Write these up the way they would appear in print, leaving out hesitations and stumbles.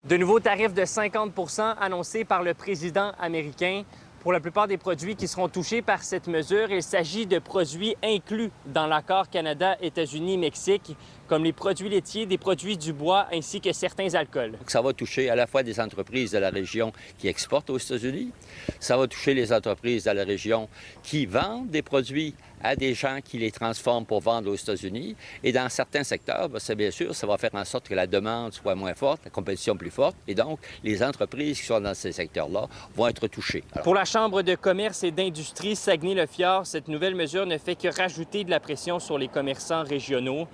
De nouveaux tarifs de 50 % annoncés par le président américain. Pour la plupart des produits qui seront touchés par cette mesure, il s'agit de produits inclus dans l'accord Canada-États-Unis-Mexique, comme les produits laitiers, des produits du bois ainsi que certains alcools. Ça va toucher à la fois des entreprises de la région qui exportent aux États-Unis, ça va toucher les entreprises de la région qui vendent des produits à des gens qui les transforment pour vendre aux États-Unis. Et dans certains secteurs, bien sûr, ça va faire en sorte que la demande soit moins forte, la compétition plus forte, et donc les entreprises qui sont dans ces secteurs-là vont être touchées. Pour la Chambre de commerce et d'industrie Saguenay-le-Fjord, cette nouvelle mesure ne fait que rajouter de la pression sur les commerçants régionaux.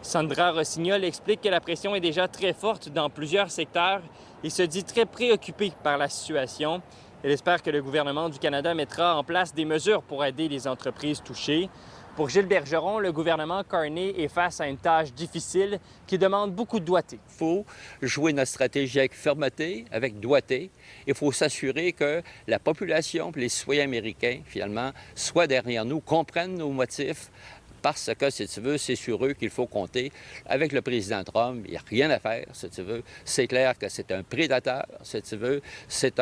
Sandra Rossignol explique que la pression est déjà très forte dans plusieurs secteurs et se dit très préoccupée par la situation. Elle espère que le gouvernement du Canada mettra en place des mesures pour aider les entreprises touchées. Pour Gilles Bergeron, le gouvernement Carney est face à une tâche difficile qui demande beaucoup de doigté. Il faut jouer notre stratégie avec fermeté, avec doigté. Il faut s'assurer que la population, les citoyens américains, finalement, soient derrière nous, comprennent nos motifs, parce que, si tu veux, c'est sur eux qu'il faut compter. Avec le président Trump, il n'y a rien à faire, si tu veux. C'est clair que c'est un prédateur, si tu veux. C'est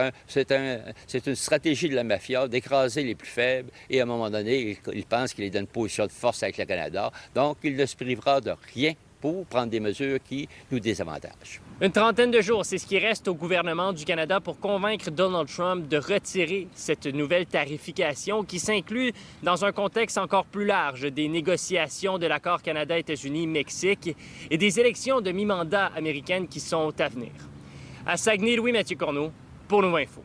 une stratégie de la mafia d'écraser les plus faibles. Et à un moment donné, il pense qu'il est dans une position de force avec le Canada. Donc, il ne se privera de rien pour prendre des mesures qui nous désavantagent. Une trentaine de jours, c'est ce qui reste au gouvernement du Canada pour convaincre Donald Trump de retirer cette nouvelle tarification qui s'inclut dans un contexte encore plus large des négociations de l'accord Canada-États-Unis-Mexique et des élections de mi-mandat américaines qui sont à venir. À Saguenay, Louis-Mathieu Corneau pour Nouveau Info.